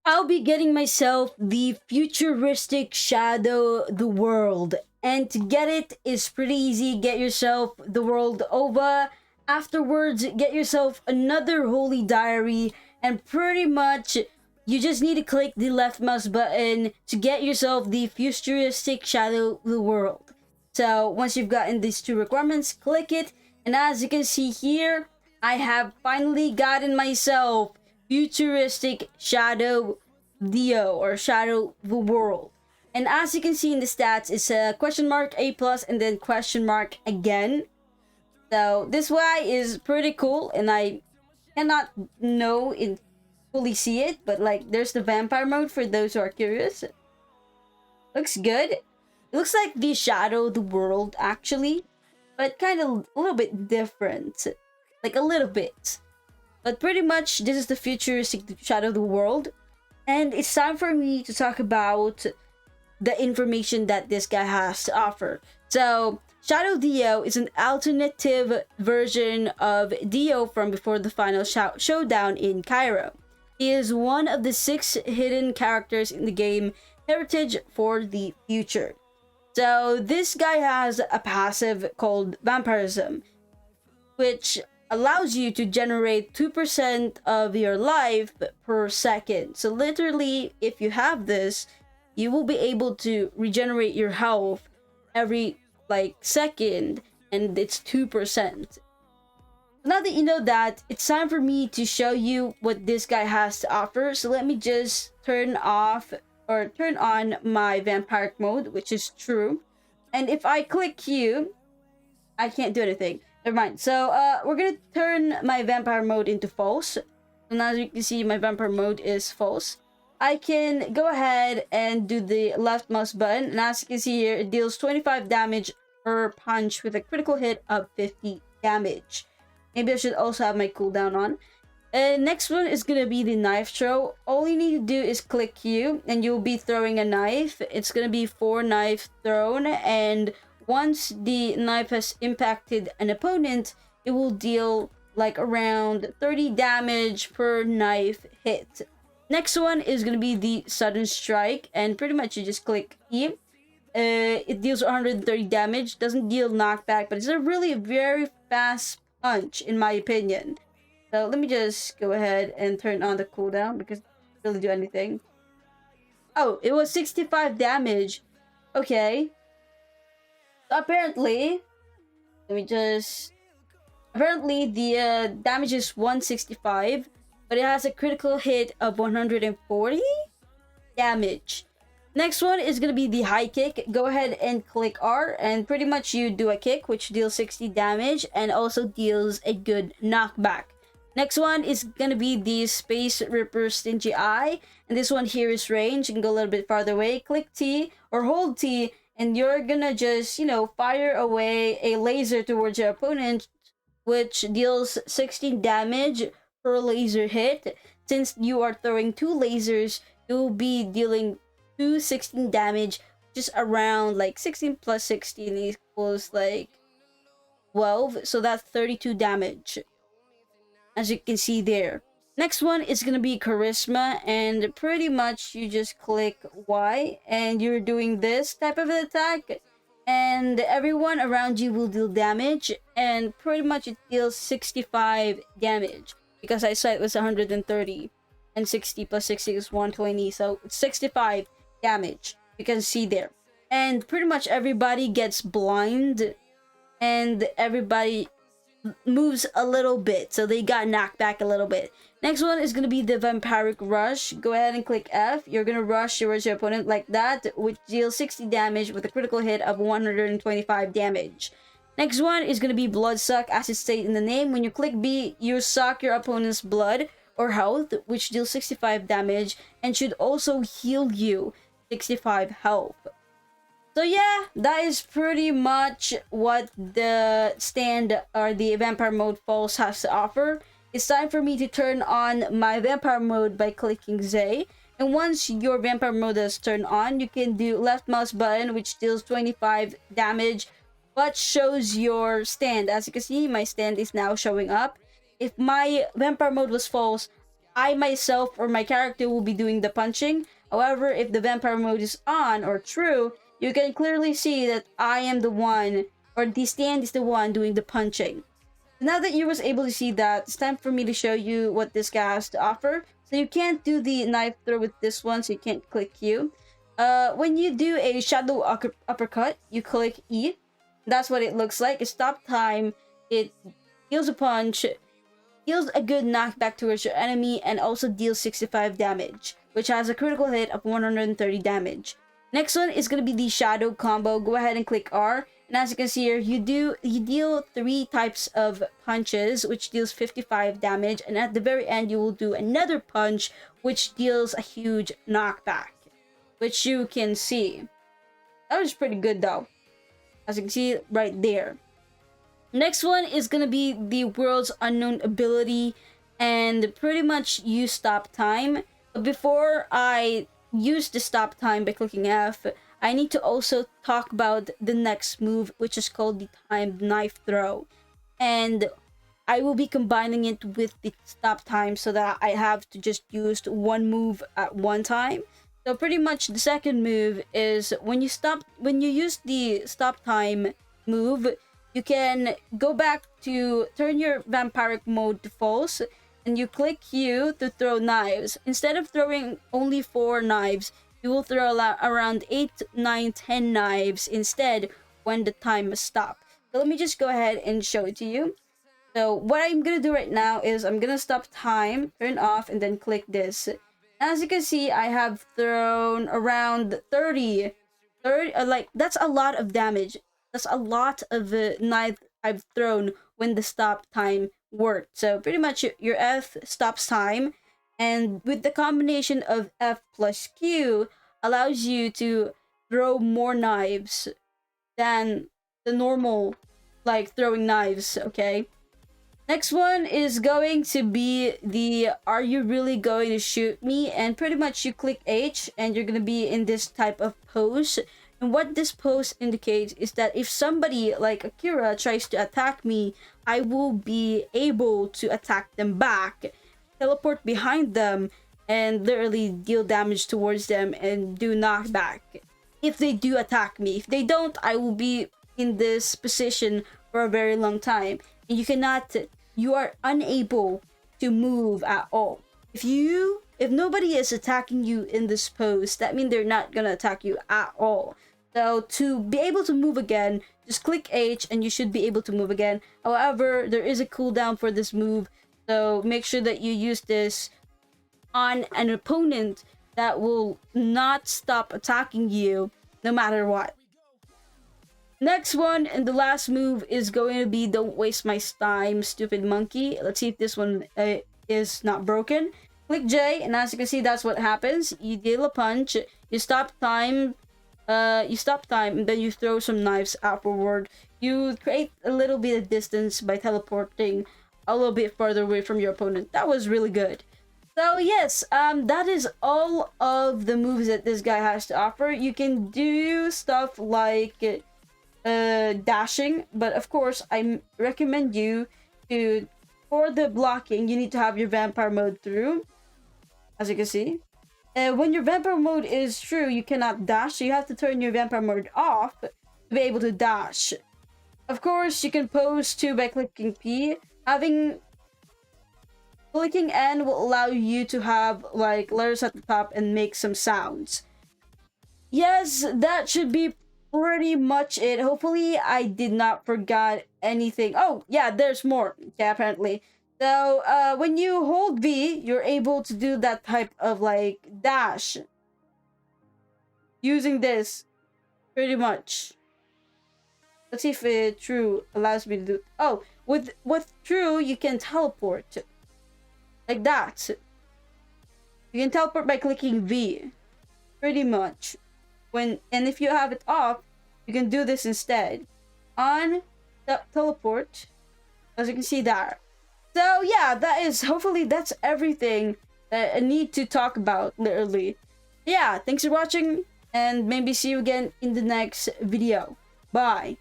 I'll be getting myself the Futuristic Shadow the World. And to get it is pretty easy. Get yourself the world over. Afterwards, get yourself another Holy Diary. And pretty much, you just need to click the left mouse button to get yourself the Futuristic Shadow the World. So once you've gotten these two requirements, click it. And as you can see here, I have finally gotten myself Futuristic Shadow Dio or Shadow the World. And as you can see in the stats, it's a question mark A plus and then question mark again. So this guy is pretty cool, and I cannot know in fully see it, but like there's the vampire mode for those who are curious. Looks good. It looks like the Shadow the World actually, but kind of a little bit different, like a little bit. But pretty much, this is the Futuristic Shadow of the World. And it's time for me to talk about the information that this guy has to offer. So, Shadow Dio is an alternative version of Dio from before the final showdown in Cairo. He is one of the 6 hidden characters in the game Heritage for the Future. So, this guy has a passive called Vampirism, which allows you to generate 2% of your life per second. So literally, if you have this, you will be able to regenerate your health every second, and it's 2%. Now that you know that, it's time for me to show you what this guy has to offer. So let me just turn on my vampiric mode, which is true. And if I click Q, I can't do anything. Never mind. So, we're gonna turn my vampire mode into false. And as you can see, my vampire mode is false. I can go ahead and do the left mouse button. And as you can see here, it deals 25 damage per punch with a critical hit of 50 damage. Maybe I should also have my cooldown on. Next one is gonna be the knife throw. All you need to do is click Q, and you'll be throwing a knife. It's gonna be 4 knife thrown, and once the knife has impacted an opponent, it will deal like around 30 damage per knife hit. Next one is going to be the sudden strike, and pretty much you just click E. It deals 130 damage, doesn't deal knockback, but it's a really very fast punch in my opinion. So let me just go ahead and turn on the cooldown because it doesn't really do anything. Oh, it was 65 damage. Okay. Apparently, apparently the damage is 165, but it has a critical hit of 140 damage. Next one is gonna be the high kick. Go ahead and click R, and pretty much you do a kick which deals 60 damage and also deals a good knockback. Next one is gonna be the Space Ripper Stingy Eye, and this one here is range. You can go a little bit farther away. Click T or hold T, and you're gonna just, fire away a laser towards your opponent, which deals 16 damage per laser hit. Since you are throwing 2 lasers, you'll be dealing 216 damage, just around 16 plus 16 equals 12. So that's 32 damage, as you can see there. Next one is gonna be charisma, and pretty much you just click Y and you're doing this type of attack, and everyone around you will deal damage, and pretty much it deals 65 damage because I saw it was 130, and 60 plus 60 is 120, so it's 65 damage. You can see there, and pretty much everybody gets blind, and everybody moves a little bit, so they got knocked back a little bit. Next one is gonna be the vampiric rush. Go ahead and click F. You're gonna rush towards your opponent like that, which deals 60 damage with a critical hit of 125 damage. Next one is gonna be blood suck. As it states in the name, when you click B, you suck your opponent's blood or health, which deals 65 damage and should also heal you 65 health. So yeah, that is pretty much what the stand or the vampire mode false has to offer. It's time for me to turn on my vampire mode by clicking Z. And once your vampire mode is turned on, you can do left mouse button, which deals 25 damage, but shows your stand. As you can see, my stand is now showing up. If my vampire mode was false, I myself or my character will be doing the punching. However, if the vampire mode is on or true, you can clearly see that I am the one, or the stand is the one doing the punching. Now that you was able to see that, it's time for me to show you what this guy has to offer. So you can't do the knife throw with this one, so you can't click Q. When you do a shadow uppercut, you click E. That's what it looks like. It stop time, it deals a punch, deals a good knockback towards your enemy, and also deals 65 damage, which has a critical hit of 130 damage. Next one is going to be the shadow combo. Go ahead and click R. And as you can see here, you deal 3 types of punches, which deals 55 damage. And at the very end, you will do another punch, which deals a huge knockback, which you can see. That was pretty good though, as you can see right there. Next one is gonna be the world's unknown ability, and pretty much you stop time. But before I use the stop time by clicking F, I need to also talk about the next move, which is called the timed knife throw. And I will be combining it with the stop time so that I have to just use one move at one time. So pretty much the second move is when you use the stop time move, you can go back to turn your vampiric mode to false, and you click Q to throw knives. Instead of throwing only 4 knives, you will throw around 8, 9, 10 knives instead when the time is stopped. So let me just go ahead and show it to you. So what I'm gonna do right now is I'm gonna stop time, turn off, and then click this. As you can see, I have thrown around 30, like that's a lot of damage. That's a lot of knife I've thrown when the stop time worked. So pretty much your F stops time, and with the combination of F plus Q allows you to throw more knives than the normal like throwing knives, okay? Next one is going to be the "Are you really going to shoot me?" And pretty much you click H and you're going to be in this type of pose. And what this pose indicates is that if somebody like Akira tries to attack me, I will be able to attack them back, teleport behind them, and literally deal damage towards them and do knockback if they do attack me. If they don't, I will be in this position for a very long time. And you are unable to move at all. If nobody is attacking you in this pose, that means they're not gonna attack you at all. So to be able to move again, just click H and you should be able to move again. However, there is a cooldown for this move, so make sure that you use this on an opponent that will not stop attacking you no matter what. Next one and the last move is going to be "Don't waste my time, stupid monkey." Let's see if this one is not broken. Click J, and as you can see, that's what happens. You deal a punch, you stop time, and then you throw some knives afterward. You create a little bit of distance by teleporting a little bit farther away from your opponent. That was really good. So yes, that is all of the moves that this guy has to offer. You can do stuff like dashing, but of course I recommend you to, for the blocking, you need to have your vampire mode through, as you can see. When your vampire mode is true, you cannot dash, so you have to turn your vampire mode off to be able to dash. Of course, you can pose too by clicking P. Clicking N will allow you to have like letters at the top and make some sounds. Yes, that should be pretty much it. Hopefully I did not forget anything. Oh yeah, there's more. Yeah, apparently. So when you hold V, you're able to do that type of like dash using this pretty much. Let's see if it true allows me to do. Oh, with true you can teleport like that. You can teleport by clicking V pretty much. And if you have it off, you can do this instead. On the teleport, as you can see there. So yeah, hopefully that's everything that I need to talk about, literally. Yeah, thanks for watching, and maybe see you again in the next video. Bye.